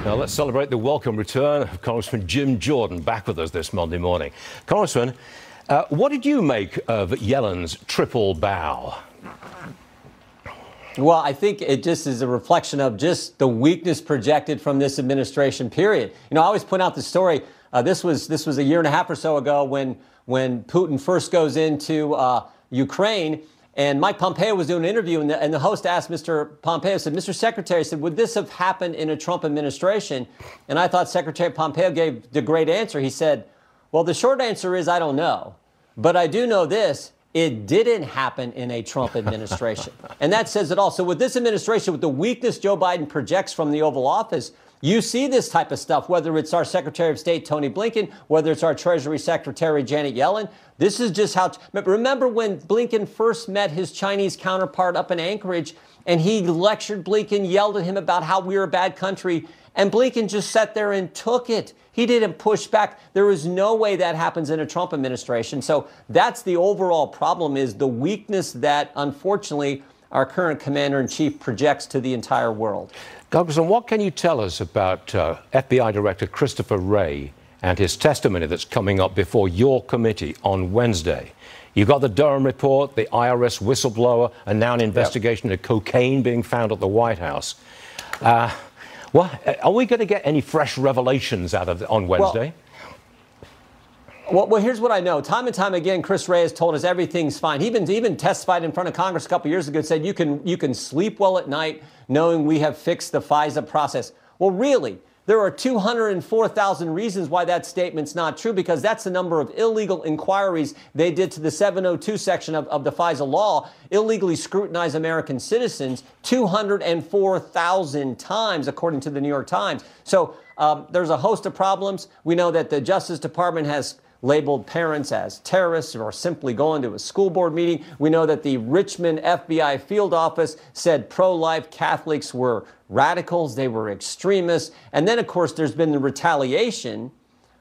Now let's celebrate the welcome return of Congressman Jim Jordan back with us this Monday morning. Congressman, what did you make of Yellen's triple bow? Well, I think it just is a reflection of just the weakness projected from this administration, period. You know, I always point out the story. This was a year and a half or so ago when Putin first goes into Ukraine. And Mike Pompeo was doing an interview, and the host asked Mr. Pompeo, said, Mr. Secretary, said, would this have happened in a Trump administration? And I thought Secretary Pompeo gave the great answer. He said, well, the short answer is I don't know. But I do know this. It didn't happen in a Trump administration. And that says it all. So with this administration, with the weakness Joe Biden projects from the Oval Office, you see this type of stuff, whether it's our Secretary of State, Tony Blinken, whether it's our Treasury Secretary, Janet Yellen. This is just how. Remember when Blinken first met his Chinese counterpart up in Anchorage, and he lectured Blinken, yelled at him about how we're a bad country, and Blinken just sat there and took it. He didn't push back. There is no way that happens in a Trump administration. So that's the overall problem, is the weakness that, unfortunately, our current commander-in-chief projects to the entire world. Congressman, what can you tell us about FBI Director Christopher Wray and his testimony that's coming up before your committee on Wednesday? You've got the Durham report, the IRS whistleblower, and now an investigation into cocaine being found at the White House. Well, are we going to get any fresh revelations out of on Wednesday? Well, here's what I know. Time and time again, Chris Wray has told us everything's fine. He even testified in front of Congress a couple years ago, said you can sleep well at night knowing we have fixed the FISA process. Well, really, there are 204,000 reasons why that statement's not true, because that's the number of illegal inquiries they did to the 702 section of the FISA law, illegally scrutinize American citizens 204,000 times, according to the New York Times. So there's a host of problems. We know that the Justice Department has labeled parents as terrorists or simply going to a school board meeting. We know that the Richmond FBI field office said pro-life Catholics were radicals, they were extremists. And then, of course, there's been the retaliation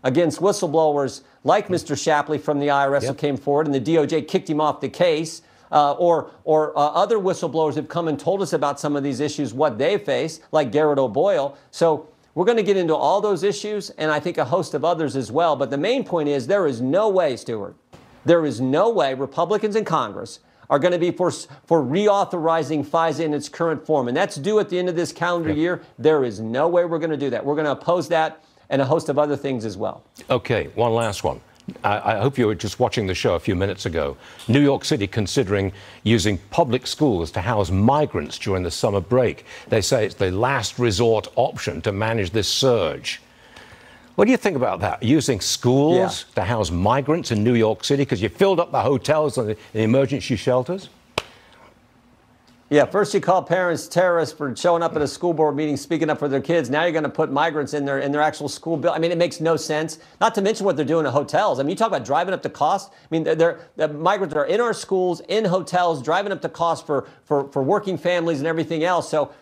against whistleblowers like Mr. Shapley from the IRS who came forward, and the DOJ kicked him off the case. Or other whistleblowers have come and told us about some of these issues, what they face, like Garrett O'Boyle. So we're going to get into all those issues, and I think a host of others as well. But the main point is there is no way, Stuart, there is no way Republicans in Congress are going to be for reauthorizing FISA in its current form. And that's due at the end of this calendar year. There is no way we're going to do that. We're going to oppose that and a host of other things as well. Okay, one last one. I hope you were just watching the show a few minutes ago. New York City considering using public schools to house migrants during the summer break. They say it's the last resort option to manage this surge. What do you think about that? Using schools to house migrants in New York City because you filled up the hotels and the emergency shelters? Yeah, first you call parents terrorists for showing up at a school board meeting, speaking up for their kids. Now you're going to put migrants in their actual school bill. I mean, it makes no sense. Not to mention what they're doing at hotels. I mean, you talk about driving up the cost. I mean, the migrants are in our schools, in hotels, driving up the cost for working families and everything else. So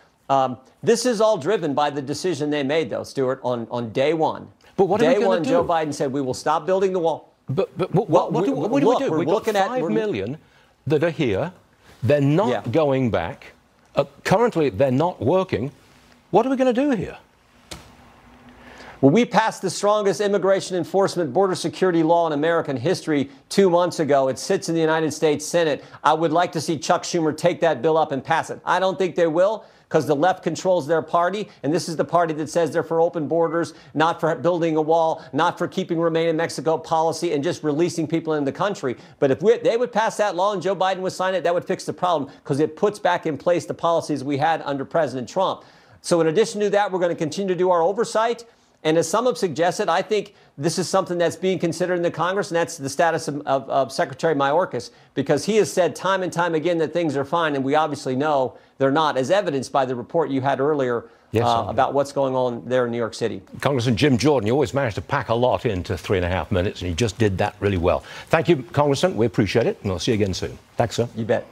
this is all driven by the decision they made, though, Stuart, on day one. But what are we going to do? Joe Biden said we will stop building the wall. But what do we do? We've got 5 million that are here. They're not going back. Currently, they're not working. What are we going to do here? Well, we passed the strongest immigration enforcement border security law in American history 2 months ago. It sits in the United States Senate. I would like to see Chuck Schumer take that bill up and pass it. I don't think they will, because the left controls their party, and this is the party that says they're for open borders, not for building a wall, not for keeping Remain in Mexico policy, and just releasing people in the country. But if they would pass that law and Joe Biden would sign it, that would fix the problem, because it puts back in place the policies we had under President Trump. So in addition to that, we're going to continue to do our oversight. And as some have suggested, I think this is something that's being considered in the Congress, and that's the status of Secretary Mayorkas, because he has said time and time again that things are fine, and we obviously know they're not, as evidenced by the report you had earlier about what's going on there in New York City. Congressman Jim Jordan, you always manage to pack a lot into 3.5 minutes, and you just did that really well. Thank you, Congressman. We appreciate it, and we'll see you again soon. Thanks, sir. You bet.